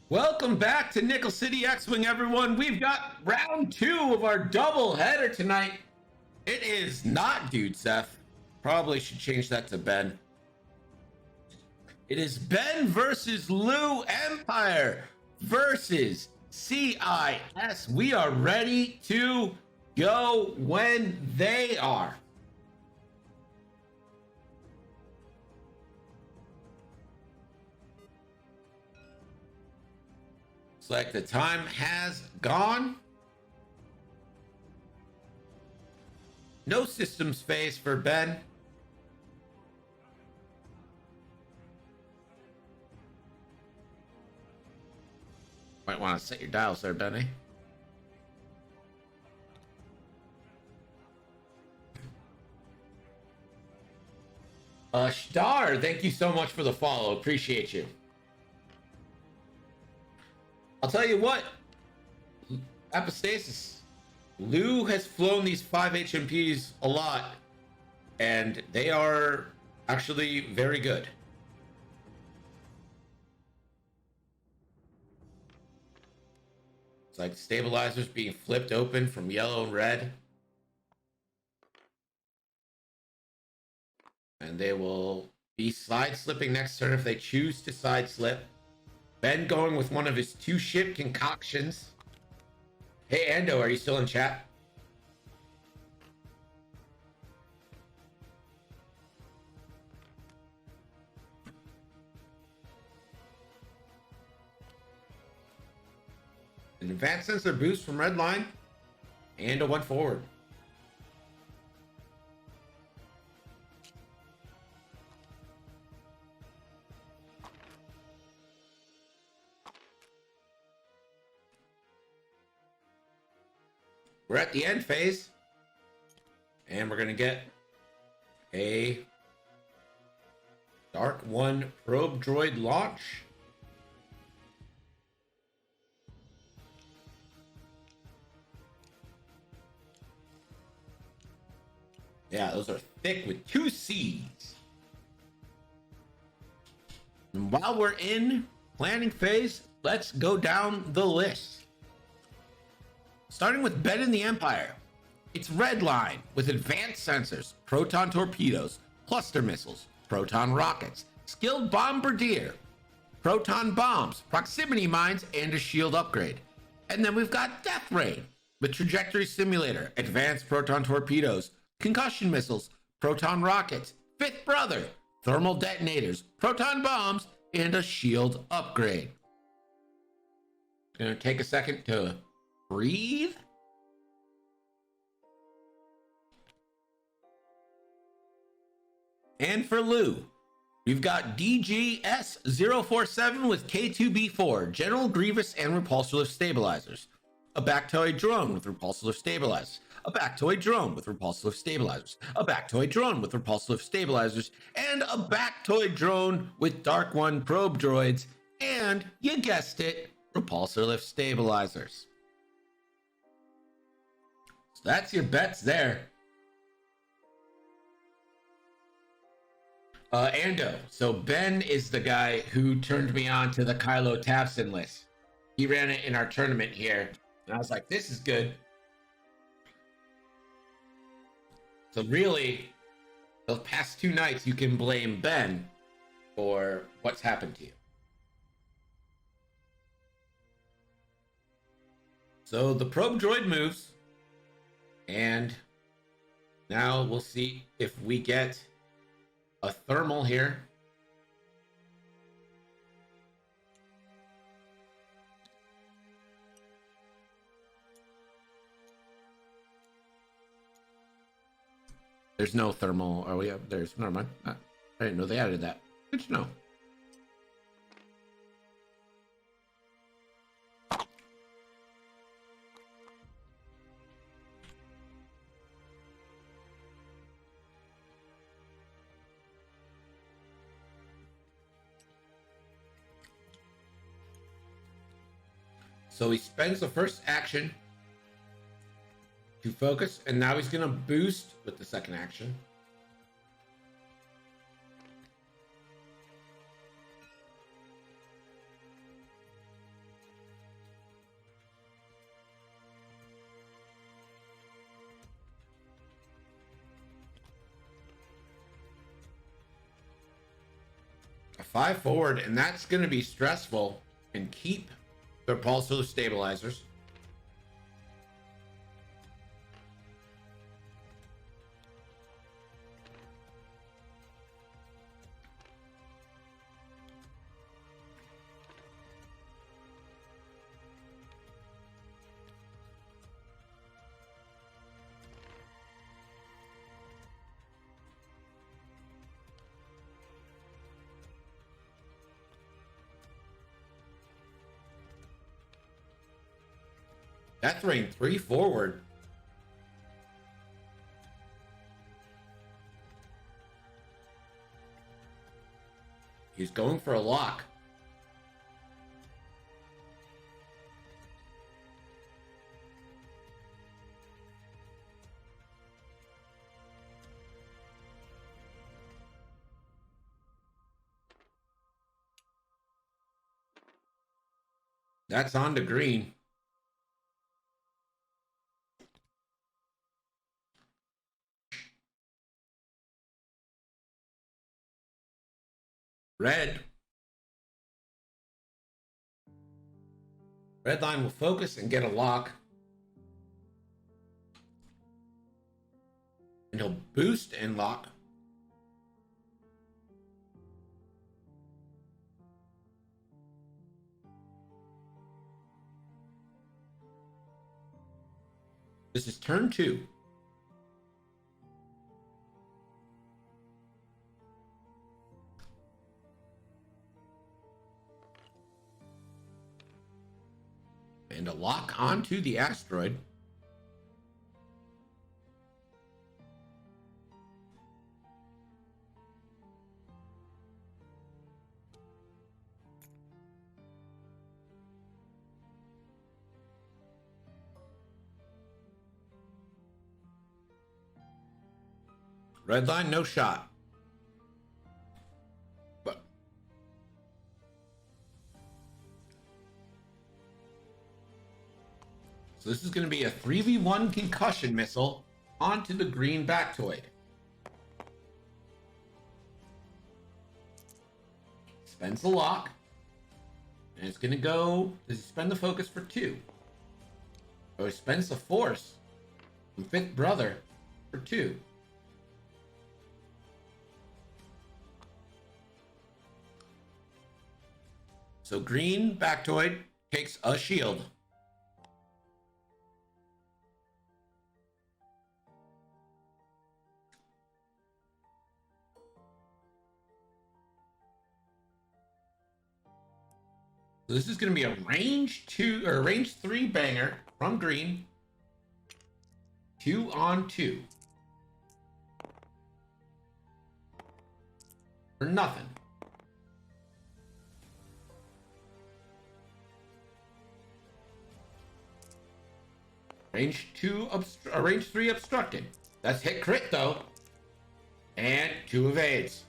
Welcome back to Nickel City X-Wing, everyone. We've got round two of our double header tonight. It is not Dude Seth. Probably should change that to Ben. It is Ben versus Lou Empire versus CIS. We are ready to go when they are. It's like the time has gone. No systems phase for Ben. Might want to set your dials there, Benny. Star, thank you so much for the follow. Appreciate you. I'll tell you what, Apostasis, Lou has flown these 5 HMPs a lot, and they are actually very good. It's like stabilizers being flipped open from yellow and red. And they will be side slipping next turn if they choose to side slip. Ben going with one of his 2-ship concoctions. Hey, Ando, are you still in chat? An advanced sensor boost from Redline and a 1 forward. We're at the end phase, and we're going to get a Dark One probe droid launch. Yeah, those are thick with 2 C's. And while we're in planning phase, let's go down the list. Starting with Ben in the Empire, it's Redline with advanced sensors, proton torpedoes, cluster missiles, proton rockets, skilled bombardier, proton bombs, proximity mines, and a shield upgrade. And then we've got Death Rain with trajectory simulator, advanced proton torpedoes, concussion missiles, proton rockets, fifth brother, thermal detonators, proton bombs, and a shield upgrade. Gonna take a second to breathe. And for Lou, we've got DGS-047 with K2B4, General Grievous and Repulsor Lift Stabilizers, a Bactoid drone with Repulsor Lift Stabilizers, a Bactoid drone with Repulsor Lift Stabilizers, a Bactoid drone with Repulsor Lift Stabilizers, and a Bactoid drone with Dark One probe droids, and, you guessed it, Repulsor Lift Stabilizers. So that's your bets there. Ando, so Ben is the guy who turned me on to the Kylo Tavson list. He ran it in our tournament here, and I was like, this is good. So really, the past 2 nights, you can blame Ben for what's happened to you. So the probe droid moves, and now we'll see if we get a thermal here. There's no thermal. Oh, yeah, there's. Never mind. I didn't know they added that. Good to know. So he spends the first action to focus, and now he's going to boost with the second action. A 5 forward, and that's going to be stressful. And keep their pulsar stabilizers. That's throwing 3 forward. He's going for a lock. That's on to green. Red. Red line will focus and get a lock. And he'll boost and lock. This is turn 2. And a lock onto the asteroid. Red line, no shot. But so this is going to be a 3v1 concussion missile onto the green Bactoid. Spends the lock. And it's going to go... Does he spend the focus for 2? Oh, he spends the force from 5th brother for 2. So green Bactoid takes a shield. So this is going to be a range 2 or range 3 banger from green. 2 on 2. For nothing. Range 2, range 3 obstructed. That's hit crit though. And 2 evades.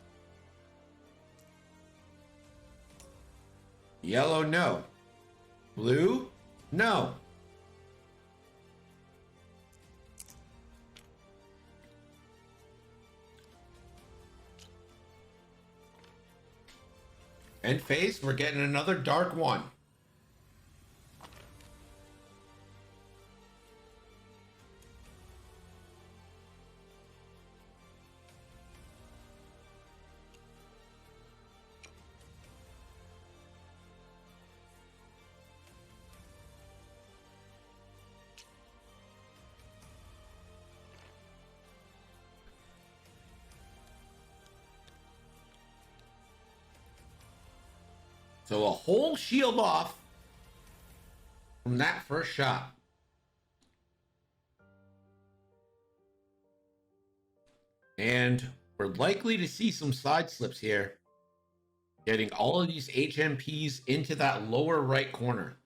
Yellow, no. Blue, no. End phase, we're getting another dark 1. So a whole shield off from that first shot. And we're likely to see some side slips here. Getting all of these HMPs into that lower right corner.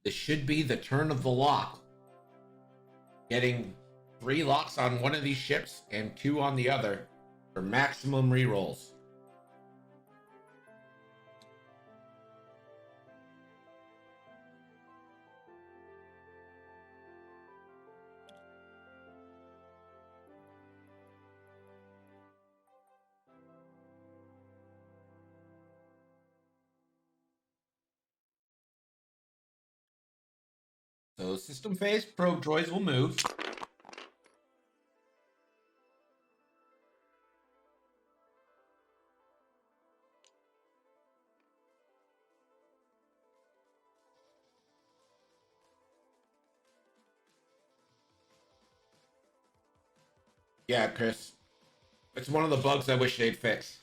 This should be the turn of the lock. Getting 3 locks on one of these ships and 2 on the other for maximum rerolls. So system phase probe droids will move. Yeah, Chris. It's one of the bugs I wish they'd fix.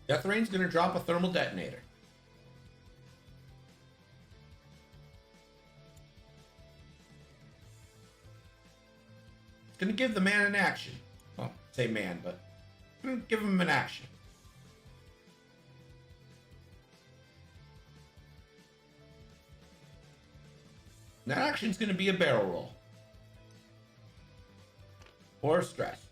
Death Rain's gonna drop a thermal detonator. It's gonna give the man an action. Well, say man, but give him an action. And that action's gonna be a barrel roll. Or stress.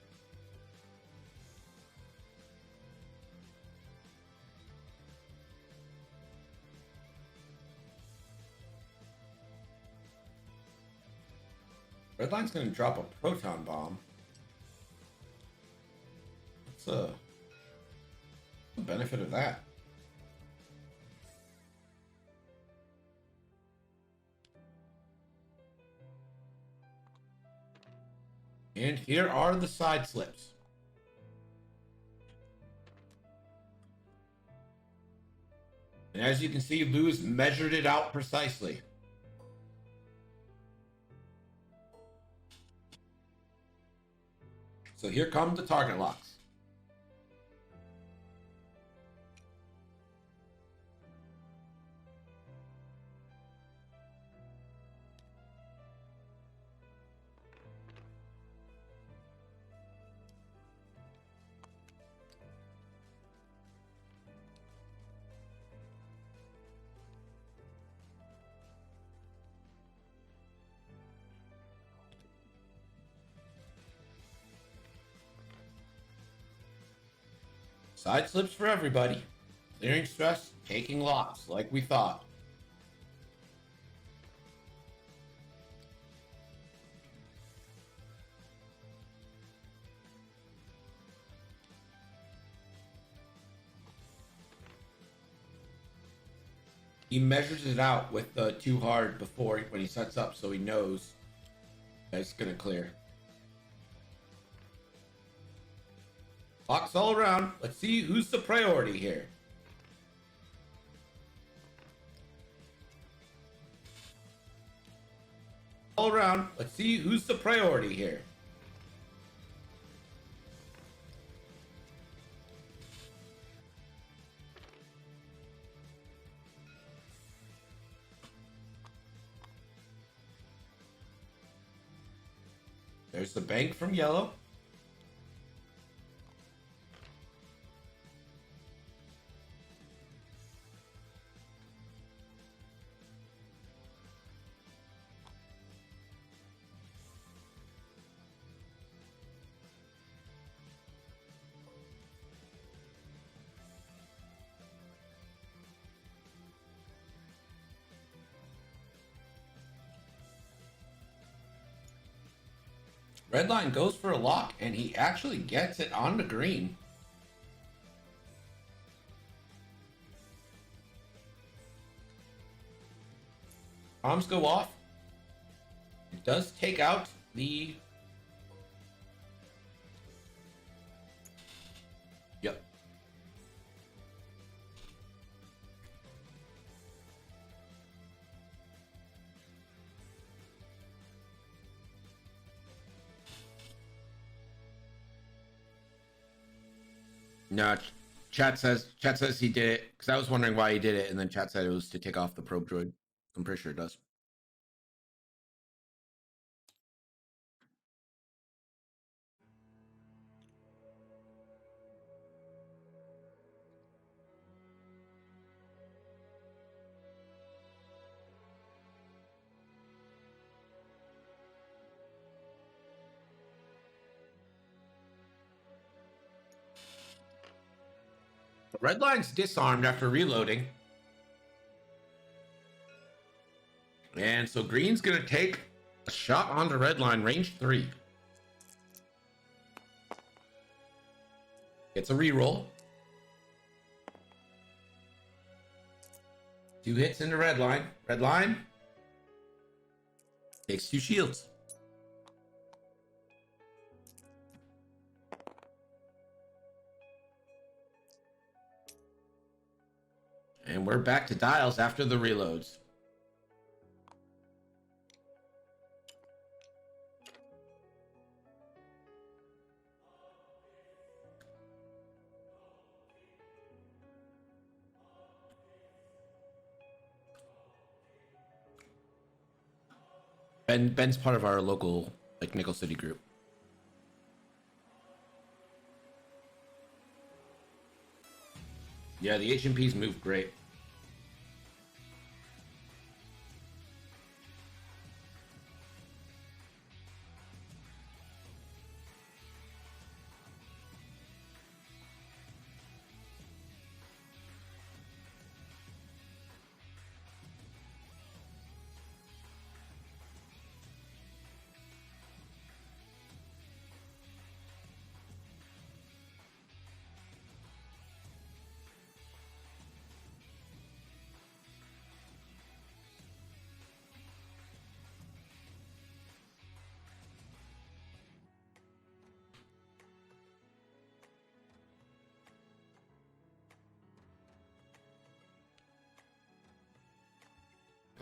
Redline's gonna drop a proton bomb. What's the benefit of that? And here are the side slips. And as you can see, Lou's measured it out precisely. So here come the target locks. Side slips for everybody. Clearing stress, taking locks, like we thought. He measures it out with the too hard before when he sets up, so he knows that it's gonna clear. Locks all around. Let's see who's the priority here. All around. Let's see who's the priority here. There's the bank from yellow. Redline goes for a lock, and he actually gets it on the green. Bombs go off. It does take out the... Yep. No, chat says he did it because I was wondering why he did it, and then chat said it was to take off the probe droid. I'm pretty sure it does. Redline's disarmed after reloading. And so green's going to take a shot onto Redline, range 3. Gets a reroll. 2 hits into red line. Red line takes 2 shields. And we're back to dials after the reloads. Ben's part of our local, like, Nickel City group. Yeah, the HMPs move great.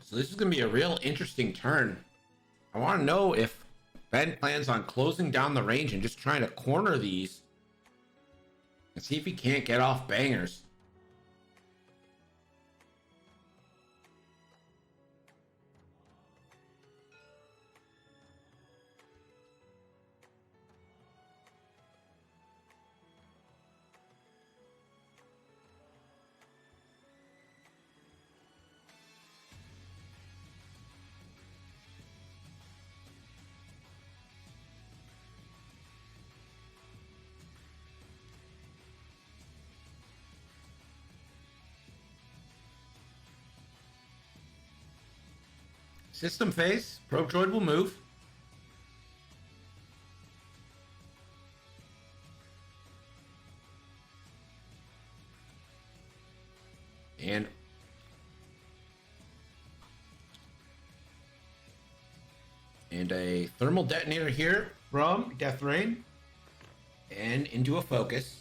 So this is going to be a real interesting turn. I want to know if Ben plans on closing down the range and just trying to corner these and see if he can't get off bangers. System phase, probe droid will move. And a thermal detonator here from Death Rain. And into a focus.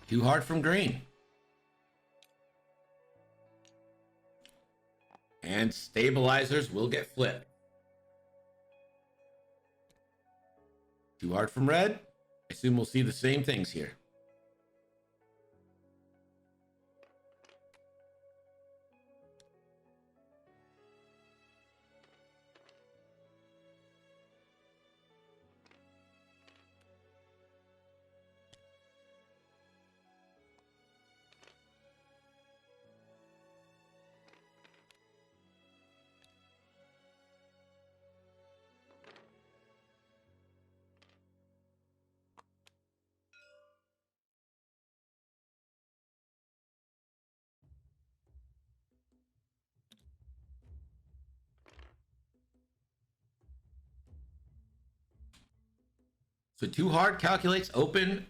Too hard from green. And stabilizers will get flipped. Too hard from red. I assume we'll see the same things here. So too hard calculates open.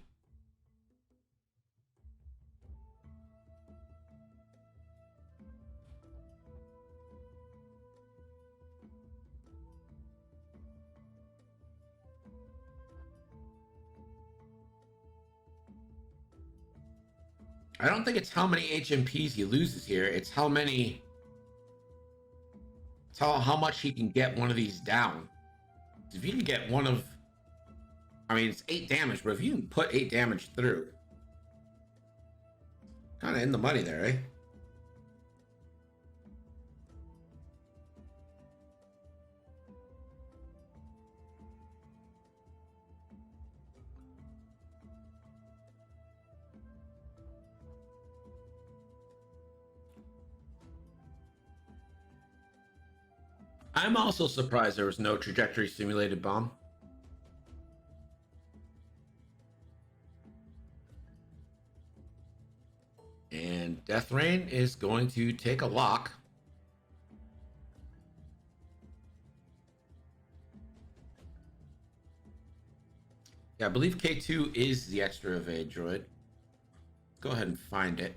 I don't think it's how many HMPs he loses here. It's how many. It's how much he can get one of these down. If you can get one of. I mean, it's 8 damage, but if you can put 8 damage through. Kind of in the money there, eh? I'm also surprised there was no trajectory simulated bomb. And Death Rain is going to take a lock. Yeah, I believe K2 is the extra evade droid. Go ahead and find it.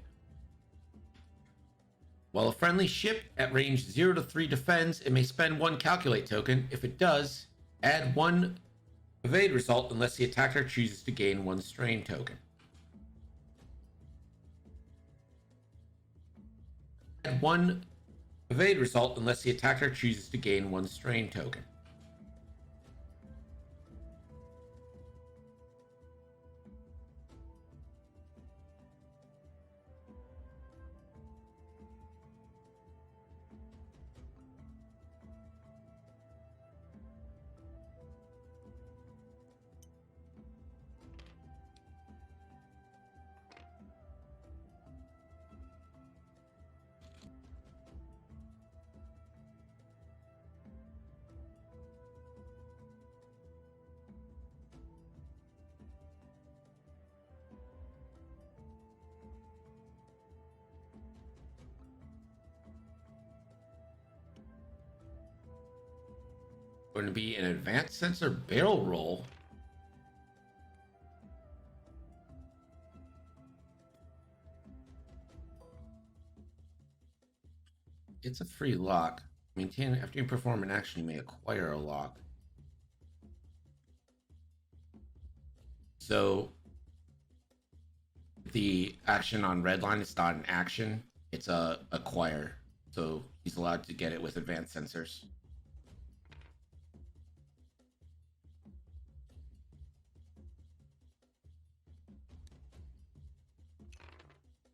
While a friendly ship at range 0 to 3 defends, it may spend 1 calculate token. If it does, add 1 evade result unless the attacker chooses to gain 1 strain token. Add 1 evade result unless the attacker chooses to gain 1 strain token. Going to be an advanced sensor barrel roll. It's a free lock. Maintain after you perform an action, you may acquire a lock. So the action on Redline is not an action; it's a acquire. So he's allowed to get it with advanced sensors.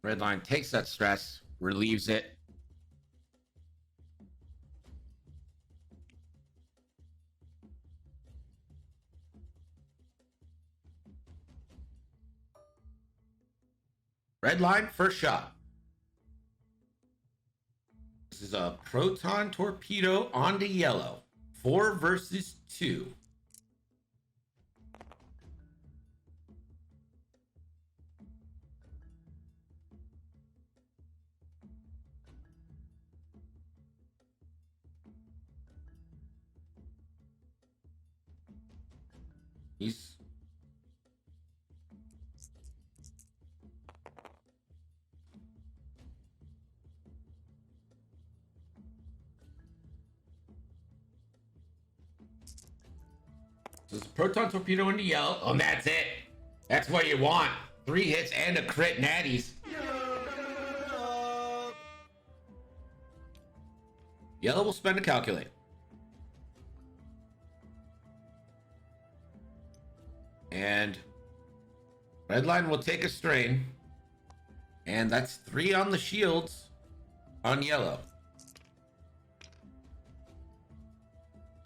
Redline takes that stress, relieves it. Redline, first shot. This is a proton torpedo onto yellow. 4 versus 2. He's So it's a proton torpedo into yellow. Oh, and that's it. That's what you want. 3 hits and a crit natties. Yellow will spend a calculate. And Redline will take a strain. And that's 3 on the shields on yellow.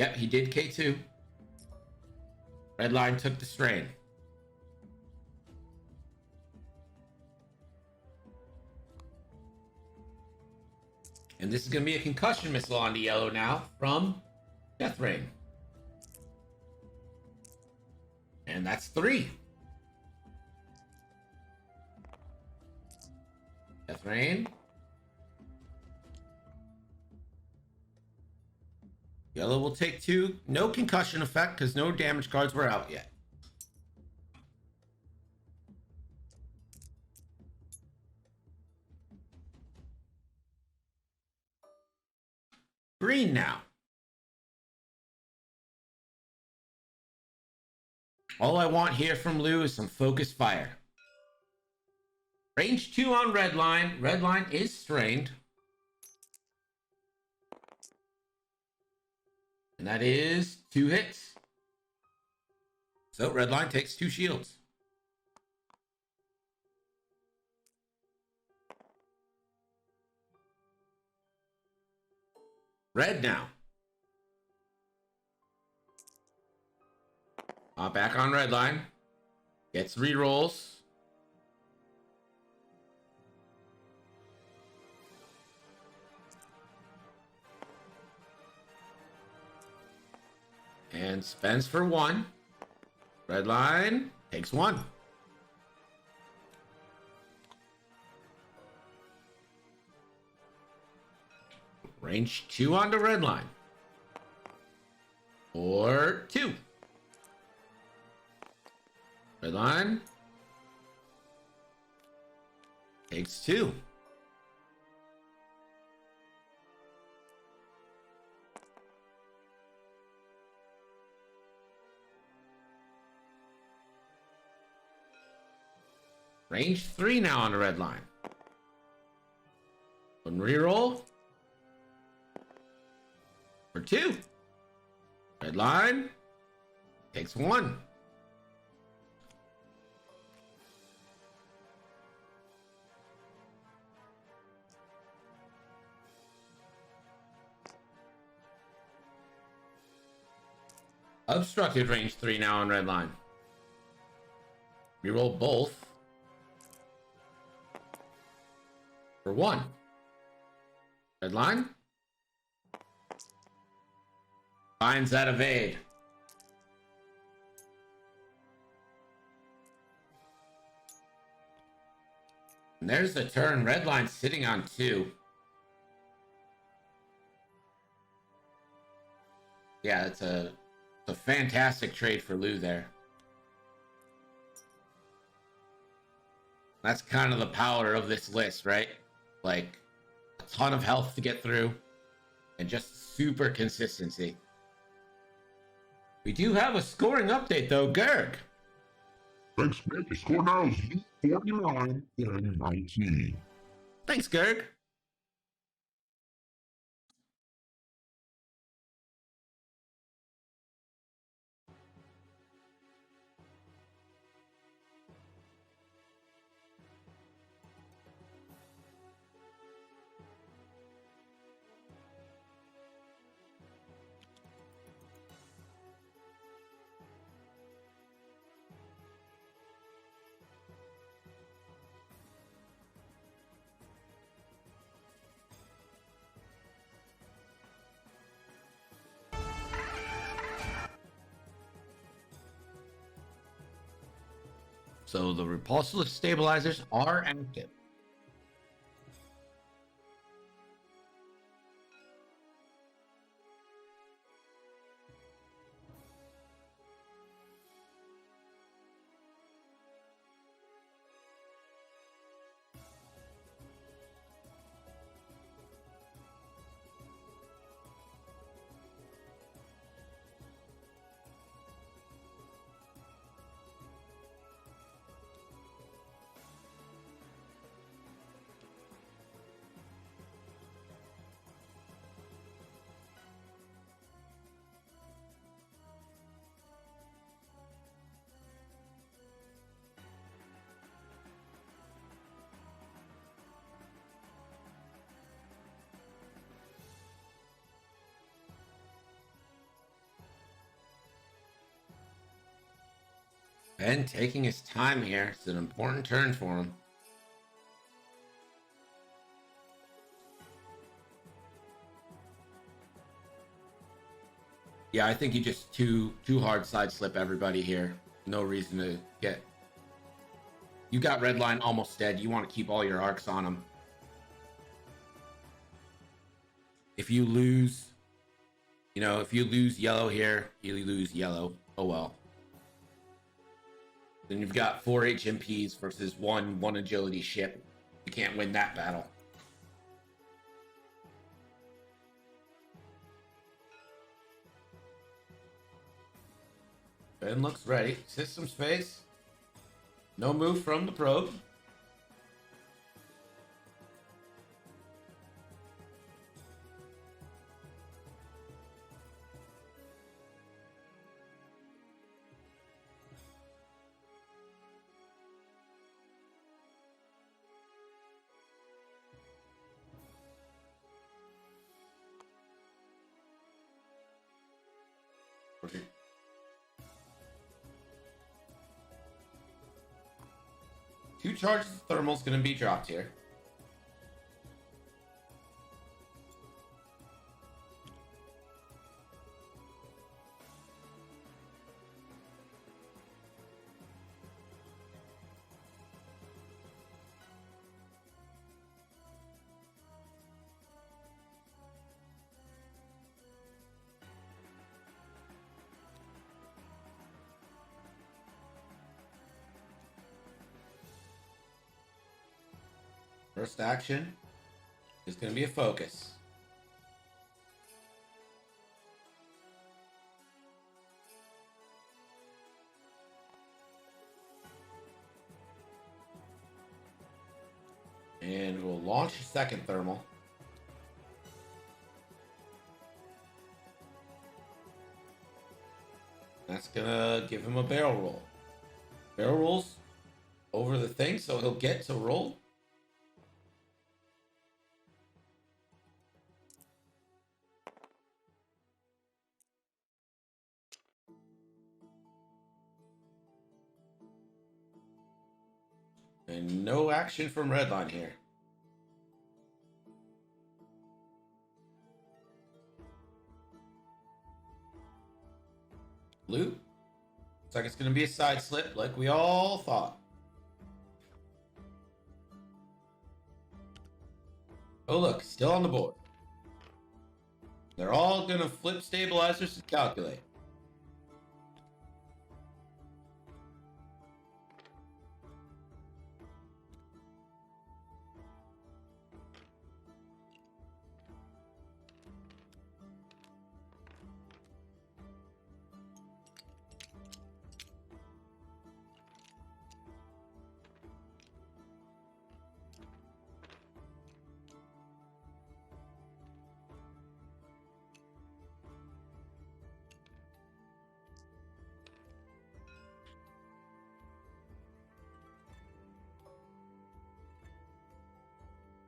Yep, he did K2. Redline took the strain. And this is going to be a concussion missile on the yellow now from Death Rain. And that's 3. Death Rain. Yellow will take 2. No concussion effect because no damage cards were out yet. Green now. All I want here from Lou is some focus fire. Range 2 on Redline. Redline is strained. And that is 2 hits. So Redline takes 2 shields. Red now. Back on Redline. Gets rerolls. And spends for 1. Redline takes 1. Range 2 onto Redline. Or 2. Red line. Takes 2. Range 3 now on the red line. One reroll. For 2. Red line. Takes 1. Obstructed range 3 now on red line. Reroll both. For 1. Red line. Finds that evade. And there's the turn. Red line sitting on 2. Yeah, it's a fantastic trade for Lou there. That's kind of the power of this list, right? Like, a ton of health to get through and just super consistency. We do have a scoring update, though. Gerg. Thanks, Nick. The score now is 49-19. Thanks, Gerg. So the repulsive stabilizers are active. Ben taking his time here. It's an important turn for him. Yeah, I think you just too hard side slip everybody here. No reason to get. You got red line almost dead. You want to keep all your arcs on him. If you lose, if you lose yellow here, you lose yellow. Oh well. Then you've got 4 HMPs versus one agility ship. You can't win that battle. Ben looks ready. System space. No move from the probe. Okay. 2 charges of thermal's going to be dropped here. First action is going to be a focus. And we'll launch a second thermal. That's gonna give him a barrel roll. Barrel rolls over the thing, so he'll get to roll. And no action from Redline here. Blue. Looks like it's going to be a side slip like we all thought. Oh, look, still on the board. They're all going to flip stabilizers to calculate.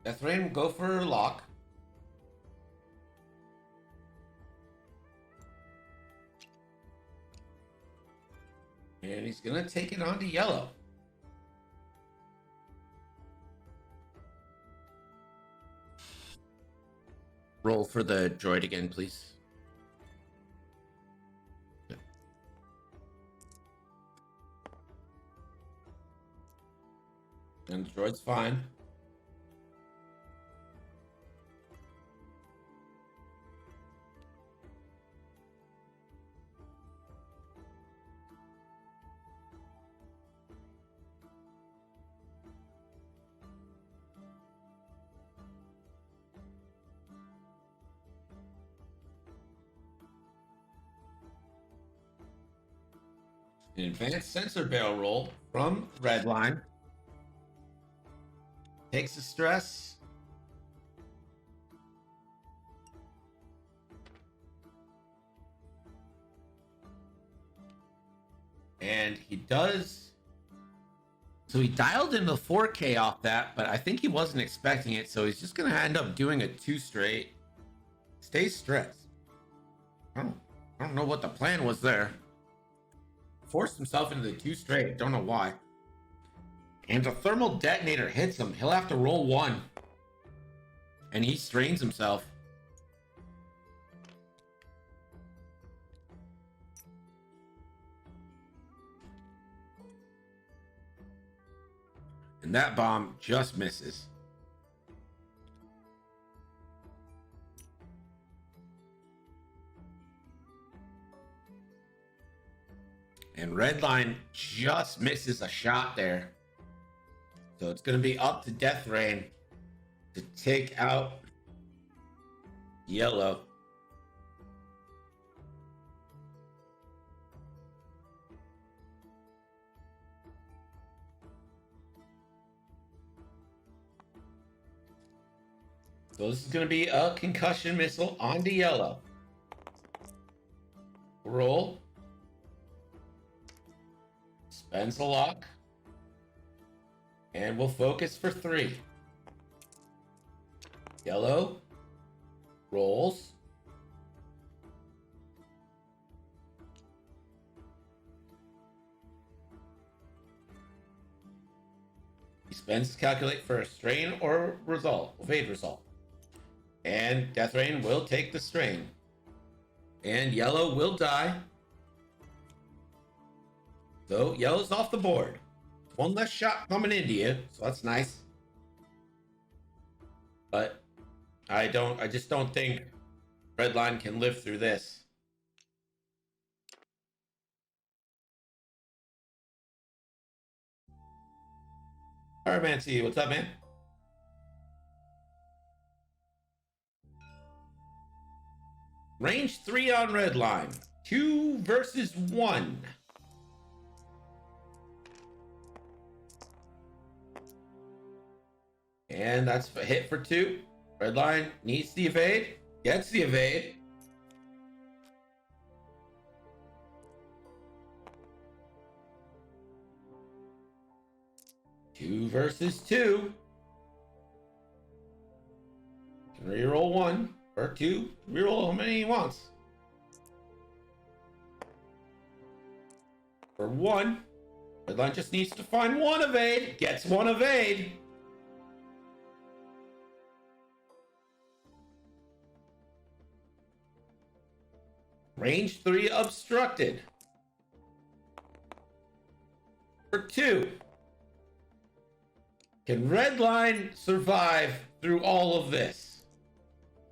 Deathrain will go for lock. And he's going to take it onto yellow. Roll for the droid again, please. And the droid's fine. An advanced sensor barrel roll from Redline. Takes the stress. And he does. So he dialed in the 4K off that, but I think he wasn't expecting it. So he's just going to end up doing a 2 straight. Stay stressed. I don't know what the plan was there. Forced himself into the 2 straight. Don't know why. And the thermal detonator hits him. He'll have to roll 1. And he strains himself. And that bomb just misses. And Redline just misses a shot there. So it's going to be up to Deathrain to take out yellow. So this is going to be a concussion missile onto yellow. Roll. Spends a lock. And we'll focus for 3. Yellow. Rolls. He spends to calculate for a strain or result. Evade result. And Deathrain will take the strain. And yellow will die. So yellow's off the board. 1 less shot coming into you, so that's nice. But I just don't think Redline can live through this. Pyromancy, what's up, man? Range 3 on red line. 2 versus 1. And that's a hit for 2. Red line needs the evade. Gets the evade. Two versus 2. Can reroll 1 or 2. Reroll how many he wants. For 1. Red line just needs to find 1 evade. Gets 1 evade. Range 3 obstructed. For 2. Can red line survive through all of this?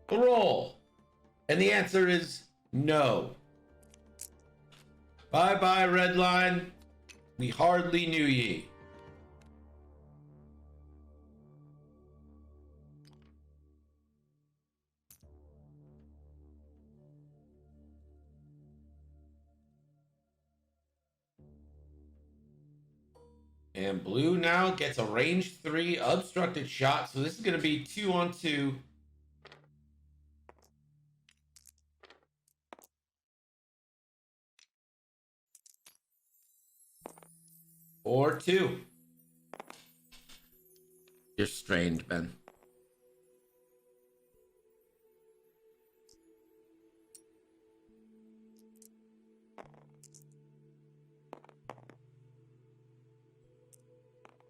The roll. And the answer is no. Bye-bye, red line. We hardly knew ye. And blue now gets a range 3 obstructed shot. So this is going to be 2 on 2. Or 2. You're strained, Ben.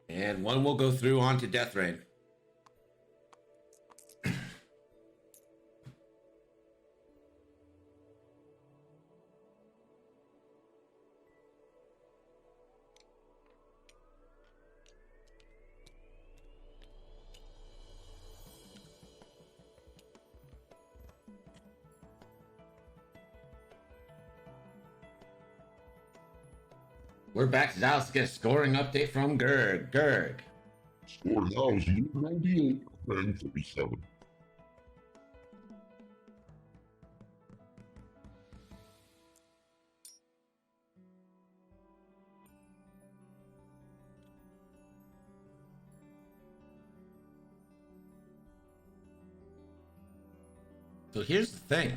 And 1 will go through onto Death Rain. We're back to Dallas to get a scoring update from Gerg. Gerg. Score now is Luke 98, Fang 37. So here's the thing.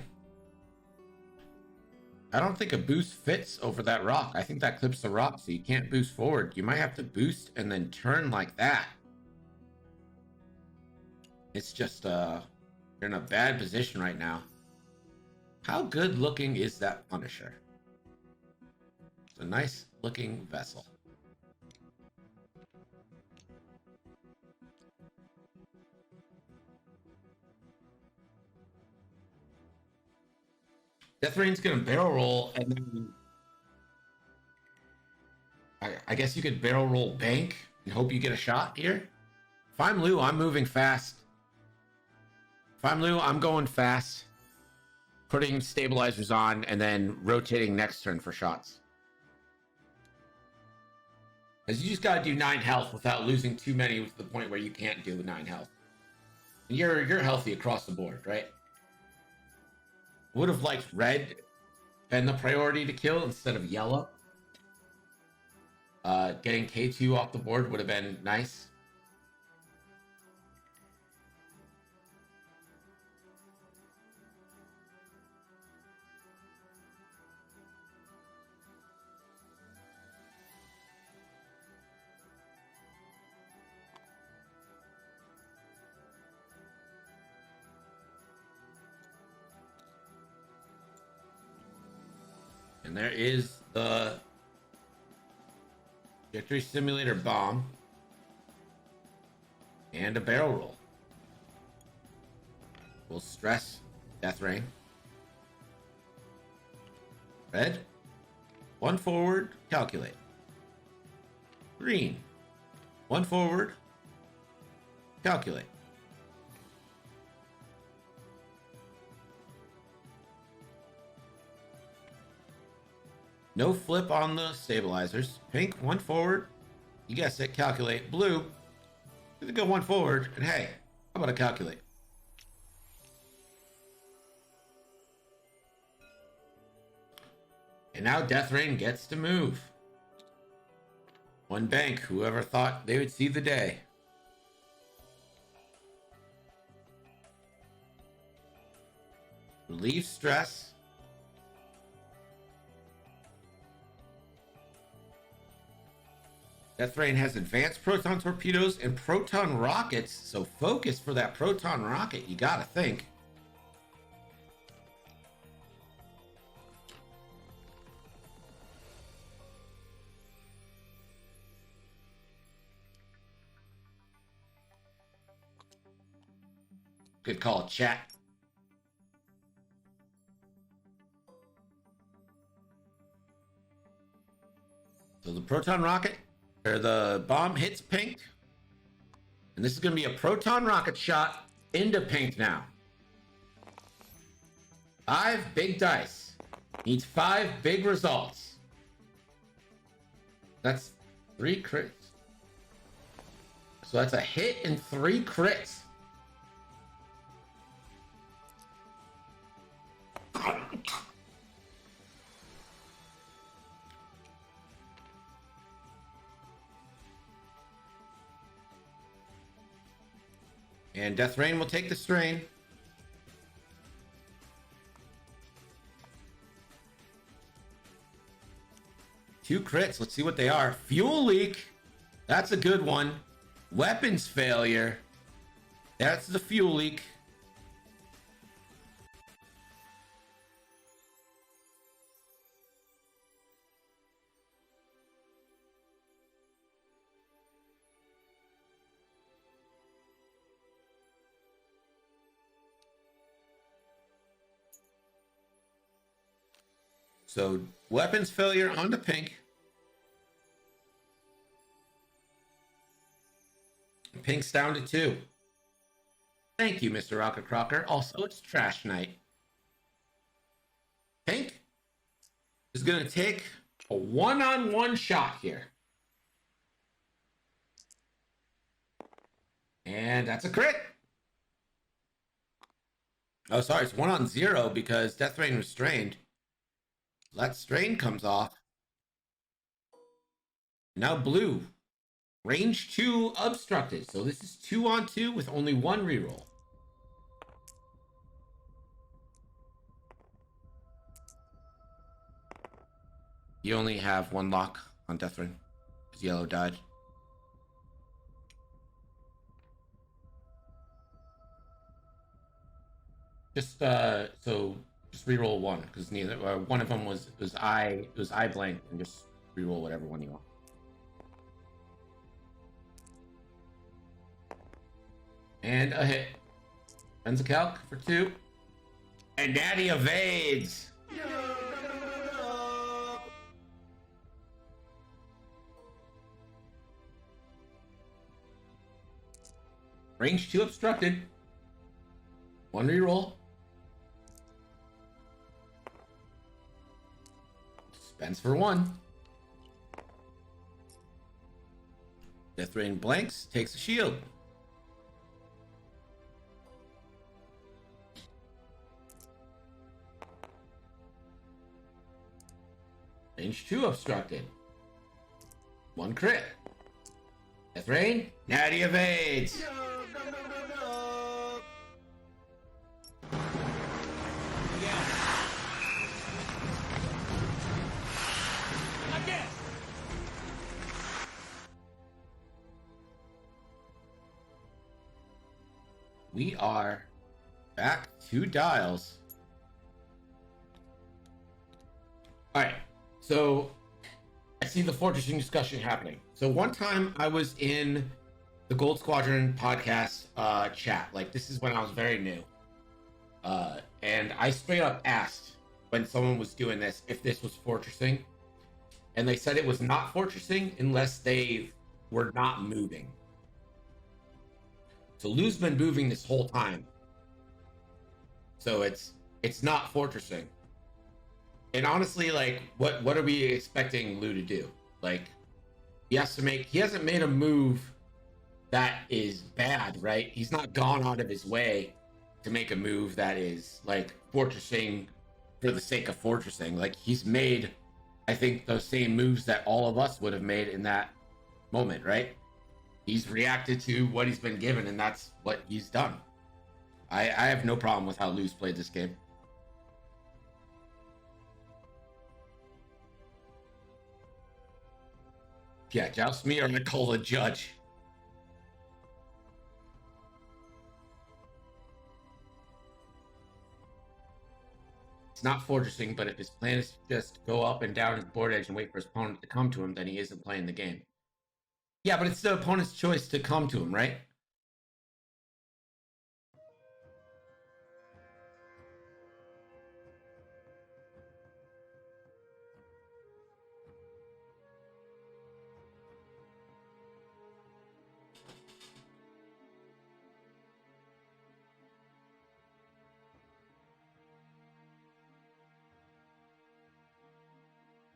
I don't think a boost fits over that rock. I think that clips the rock, so you can't boost forward. You might have to boost and then turn like that. It's just, you're in a bad position right now. How good looking is that Punisher? It's a nice looking vessel. Death Rain's gonna barrel roll, and then I guess you could barrel roll bank and hope you get a shot here. If I'm Lou, I'm moving fast. If I'm Lou, I'm going fast, putting stabilizers on, and then rotating next turn for shots. Because you just gotta do 9 health without losing too many to the point where you can't do 9 health. And you're healthy across the board, right? Would have liked red been the priority to kill instead of yellow. Getting K2 off the board would have been nice. And there is the Victory Simulator bomb and a barrel roll. We'll stress Death Rain. Red, 1 forward, calculate. Green, 1 forward, calculate. No flip on the stabilizers. Pink, 1 forward. You guessed it, calculate. Blue, gonna go 1 forward, and hey, how about a calculate? And now Death Rain gets to move. One bank, whoever thought they would see the day. Relieve stress. Death Rain has advanced proton torpedoes and proton rockets, so focus for that proton rocket, you gotta think. Good call, chat. So the proton rocket, or the bomb hits pink. And this is going to be a proton rocket shot into pink now. 5 big dice. Needs 5 big results. That's 3 crits. So that's a hit and 3 crits. And Death Rain will take the strain. Two crits. Let's see what they are. Fuel leak. That's a good one. Weapons failure. That's the fuel leak. So weapons failure onto pink. Pink's down to 2. Thank you, Mr. Rocket Crocker. Also, it's trash night. Pink is going to take a one-on-one shot here. And that's a crit. Oh, sorry, it's 1-on-0 because Death Rain was strained. That strain comes off. Now blue. Range 2 obstructed. So this is 2-on-2 with only 1 reroll. You only have 1 lock on Death Rain because yellow died. Just just reroll 1 because neither one of them was eye blank, and just reroll whatever one you want. And a hit. Ends a calc for 2. And Daddy evades. Range 2 obstructed. 1 reroll. Spends for 1. Death Rain blanks, takes a shield. Range 2 obstructed. 1 crit. Death Rain, Natty evades. We are back to dials. All right, so I see the fortressing discussion happening. So one time I was in the Gold Squadron podcast chat. Like, this is when I was very new. And I straight up asked when someone was doing this if this was fortressing. And they said it was not fortressing unless they were not moving. So Lou's been moving this whole time. So it's not fortressing. And honestly, like, what are we expecting Lou to do? Like, he hasn't made a move that is bad, right? He's not gone out of his way to make a move that is like fortressing for the sake of fortressing. Like, he's made I think those same moves that all of us would have made in that moment, right? He's reacted to what he's been given, and that's what he's done. I have no problem with how Luz played this game. Yeah, joust me or Nicola Judge. It's not fortressing, but if his plan is to just go up and down his board edge and wait for his opponent to come to him, then he isn't playing the game. Yeah, but it's the opponent's choice to come to him, right?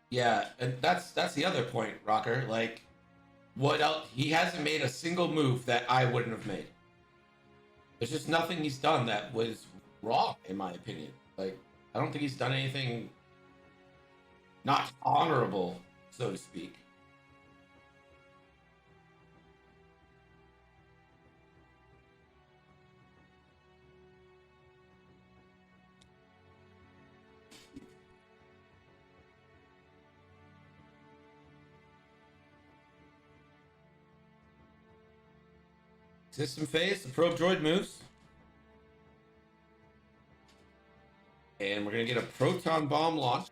Yeah, and that's the other point, Rocker. Like, what else? He hasn't made a single move that I wouldn't have made. There's just nothing he's done that was wrong, in my opinion. Like, I don't think he's done anything not honorable, so to speak. System phase, the probe droid moves. And we're going to get a proton bomb launch.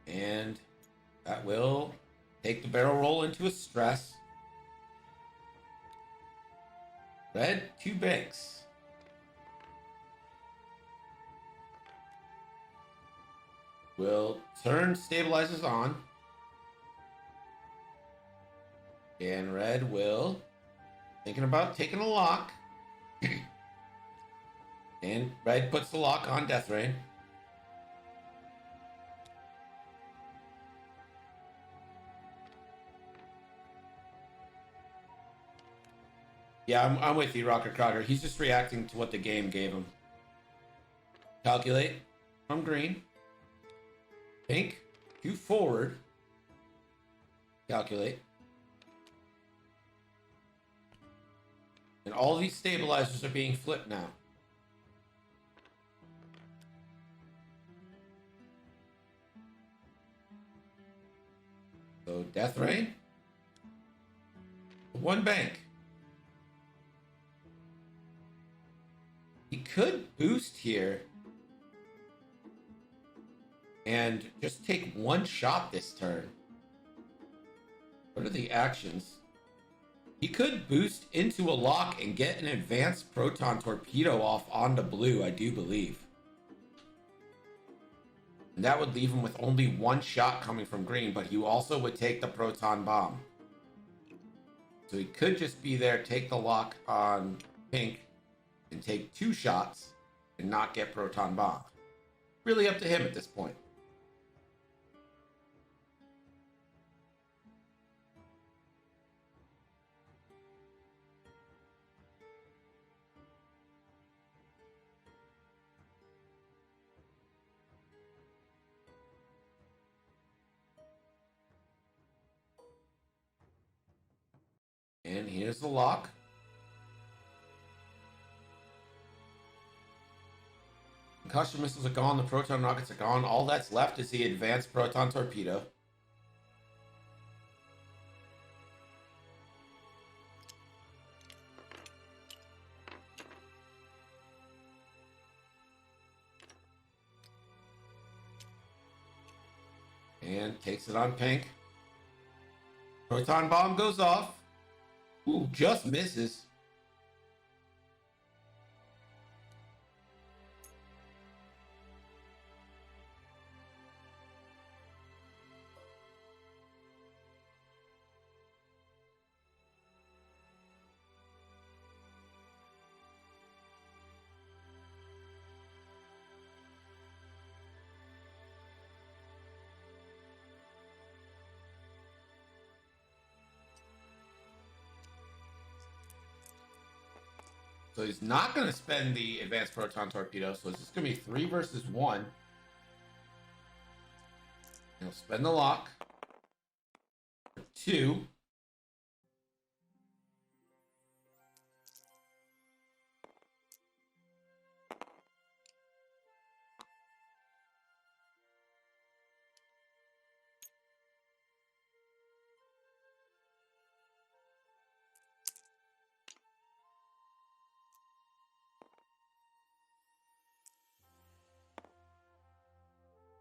And that will take the barrel roll into a stress. Red, 2 banks. Will turn stabilizers on. And red will thinking about taking a lock. And red puts the lock on Death Rain. Yeah, I'm with you, Rocker Crocker. He's just reacting to what the game gave him. Calculate from green. Pink, 2 forward. Calculate. And all these stabilizers are being flipped now. So Death Rain. 1 bank. He could boost here and just take 1 shot this turn. What are the actions? He could boost into a lock and get an advanced proton torpedo off onto blue, I do believe. And that would leave him with only 1 shot coming from green, but he also would take the proton bomb. So he could just be there, take the lock on pink, and take 2 shots and not get proton bomb. Really up to him at this point. And here's the lock. Concussion missiles are gone. The proton rockets are gone. All that's left is the advanced proton torpedo. And takes it on pink. Proton bomb goes off. Ooh, just misses. So he's not going to spend the advanced proton torpedo. So it's just going to be 3 versus 1. He'll spend the lock. 2.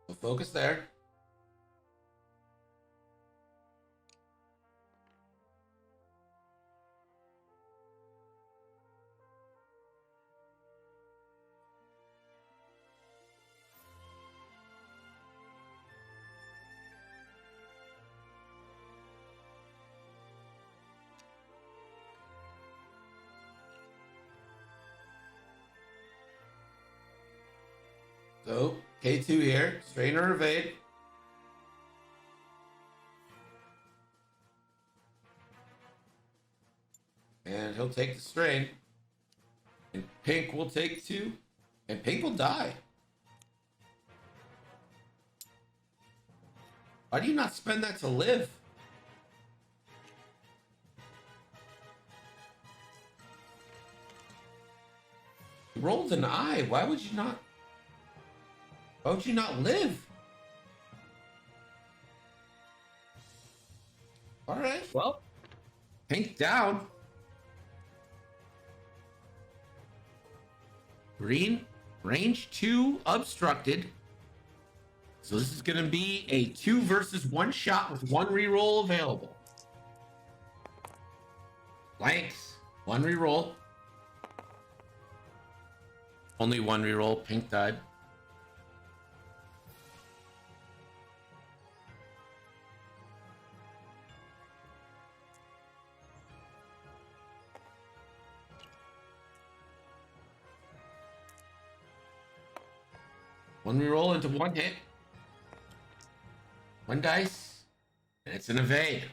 So focus there. So K2 here, strain or evade. And he'll take the strain. And Pink will take 2. And Pink will die. Why do you not spend that to live? You rolled an eye. Why would you not? Why would you not live? All right. Well, Pink down. Green, range 2 obstructed. So this is going to be a 2 versus 1 shot with 1 reroll available. Blanks, 1 reroll. Only 1 reroll. Pink died. One reroll into 1 hit. 1 dice. And it's an evade.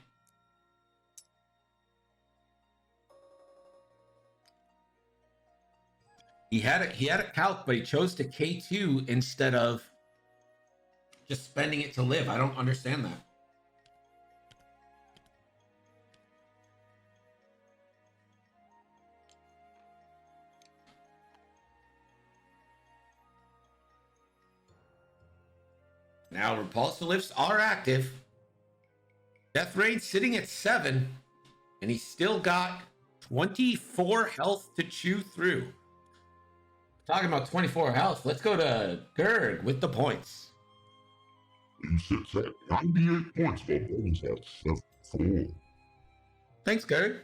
He had a calc, but he chose to K2 instead of just spending it to live. I don't understand that. Now repulsor lifts are active. Death rate sitting at 7, and he's still got 24 health to chew through. Talking about 24 health, let's go to Gerg with the points. He sits at 98 points while Ben's at 74. Thanks, Gerg.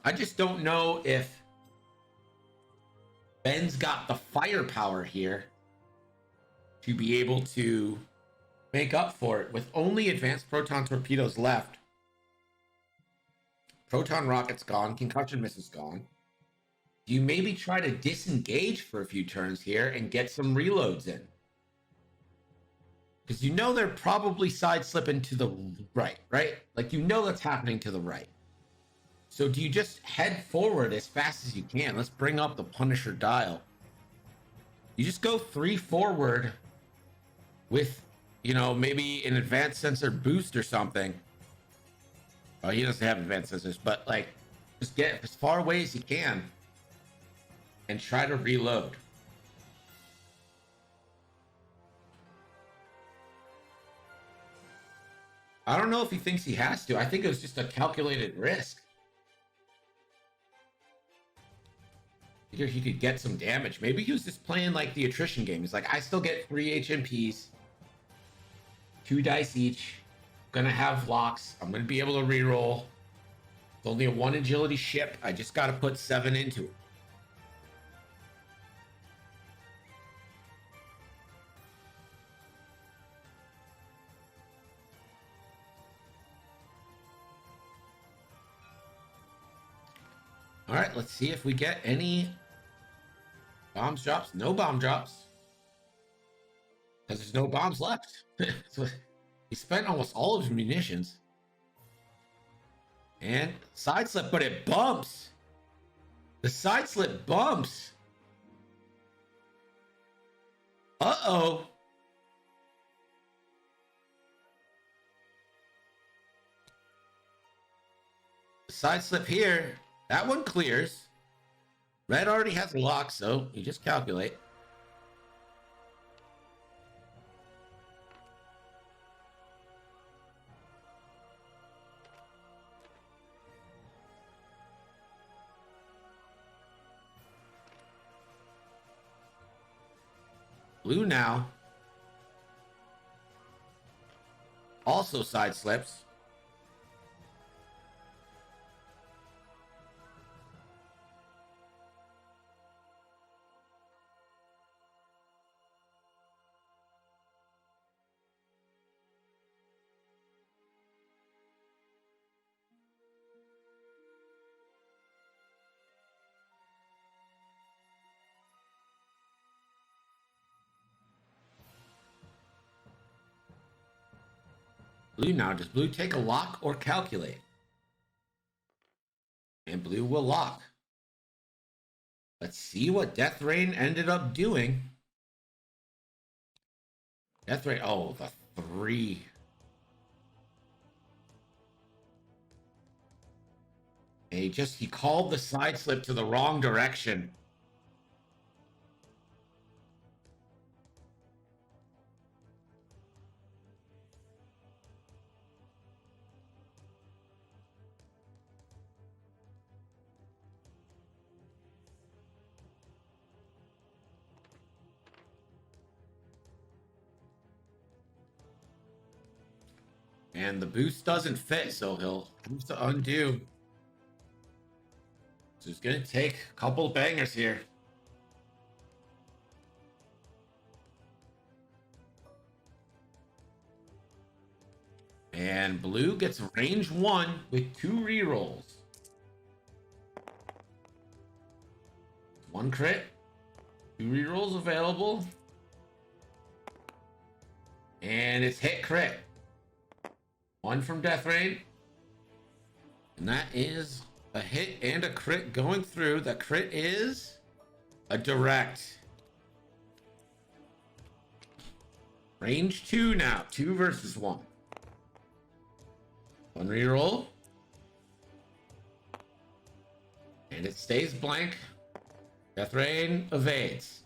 I just don't know if Ben's got the firepower here to be able to make up for it with only advanced proton torpedoes left. Proton rocket's gone, concussion missile's gone. Do you maybe try to disengage for a few turns here and get some reloads in? Because you know they're probably side slipping to the right, right? Like you know that's happening to the right. So do you just head forward as fast as you can? Let's bring up the Punisher dial. You just go 3 forward with, you know, maybe an advanced sensor boost or something. Oh, he doesn't have advanced sensors, but like just get as far away as you can and try to reload. I don't know if he thinks he has to. I think it was just a calculated risk. Figure he could get some damage. Maybe he was just playing like the attrition game. He's like, I still get 3 HMPs, 2 dice each. Gonna have locks. I'm gonna be able to reroll. It's only a 1 agility ship. I just gotta put 7 into it. All right, let's see if we get any bombs drops. No bomb drops. Because there's no bombs left. So he spent almost all of his munitions. And side slip, but it bumps. The side slip bumps. Uh-oh. Side slip here. That one clears. Red already has a lock, so you just calculate. Blue now. Also side slips. Blue now. Does blue take a lock or calculate? And blue will lock. Let's see what Death Rain ended up doing. Death Rain. Oh, the 3. And he called the side slip to the wrong direction. And the boost doesn't fit, so he'll have to undo. So he's going to take a couple bangers here. And blue gets range 1 with 2 rerolls. 1 crit, 2 rerolls available. And it's hit crit. 1 from Death Rain. And that is a hit and a crit going through. The crit is a direct. Range 2 now. 2 versus 1. 1 reroll. And it stays blank. Death Rain evades.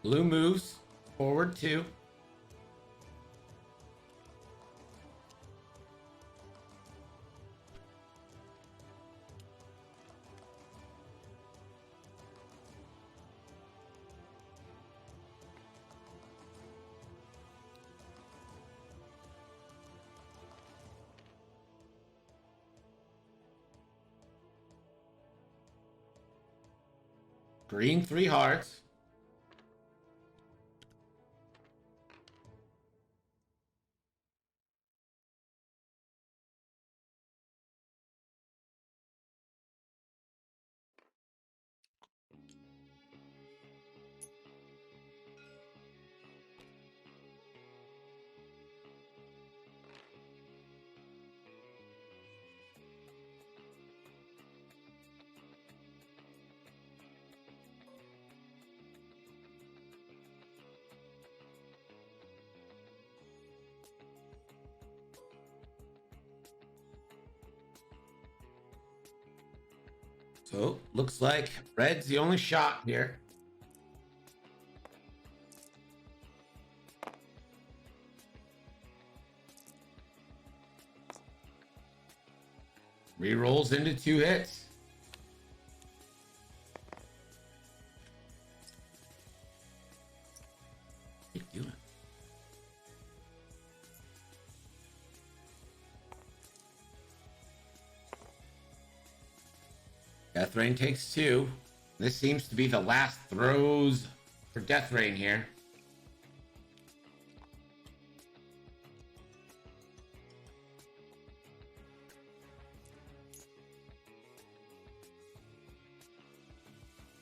Blue moves forward 2. Green 3 hearts. So looks like red's the only shot here. Rerolls into 2 hits. What are you doing? Death Rain takes 2. This seems to be the last throws for Death Rain here.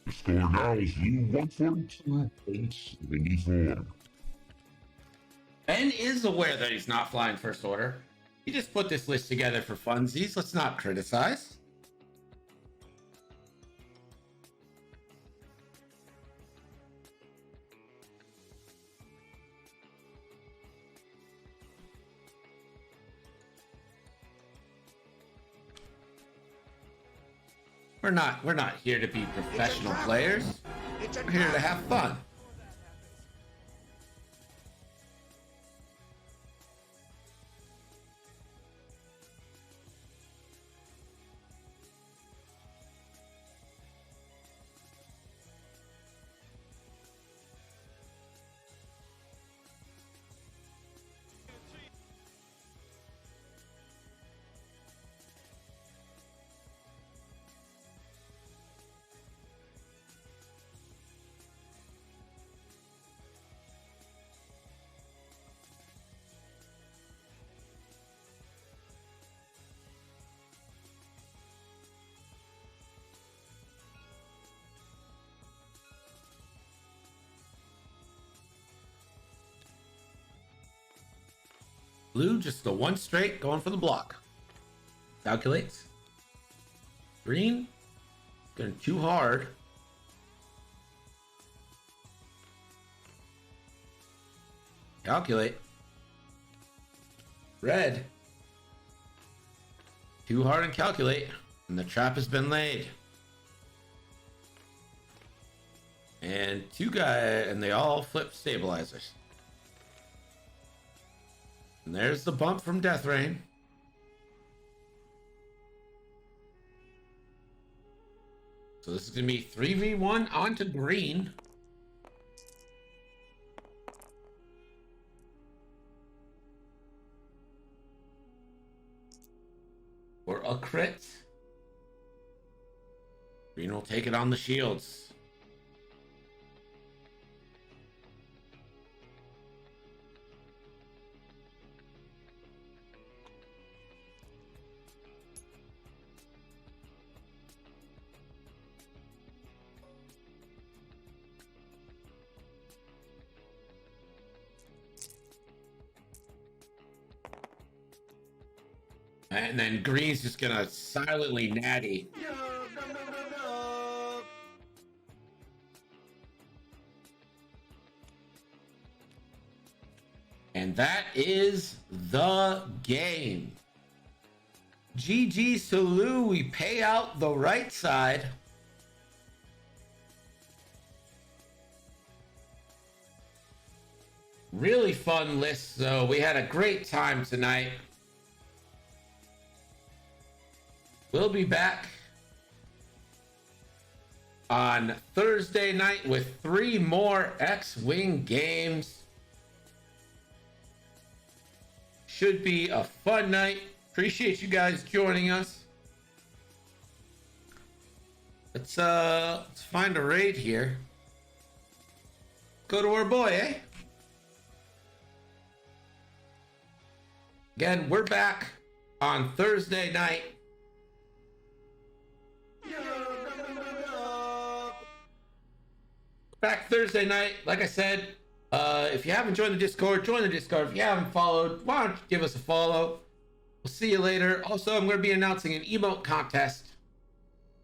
The score now is you 142 points 84. Ben is aware that he's not flying first order. He just put this list together for funsies. Let's not criticize. We're not here to be professional players. We're here to have fun. Blue, just the one straight, going for the block. Calculates. Green, going too hard. Calculate. Red, too hard and calculate. And the trap has been laid. And two guys, and they all flip stabilizers. And there's the bump from Death Rain. So this is going to be 3v1 onto green. For a crit. Green will take it on the shields. And then green's just gonna silently natty. And that is the game. GG Salou, we pay out the right side. Really fun list, though. We had a great time tonight. We'll be back on Thursday night with 3 more X-Wing games. Should be a fun night. Appreciate you guys joining us. Let's find a raid here. Go to our boy, eh? Again, we're back on Thursday night. Back Thursday night. Like I said, if you haven't joined the Discord, join the Discord. If you haven't followed, why don't you give us a follow? We'll see you later. Also, I'm going to be announcing an emote contest.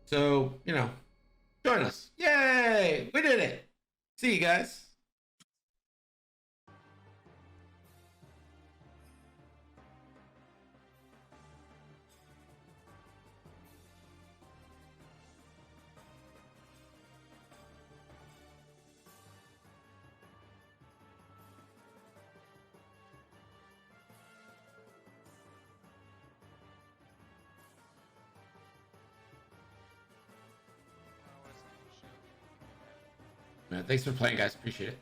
So, join us. Yay! We did it. See you guys. man. Thanks for playing, guys. Appreciate it.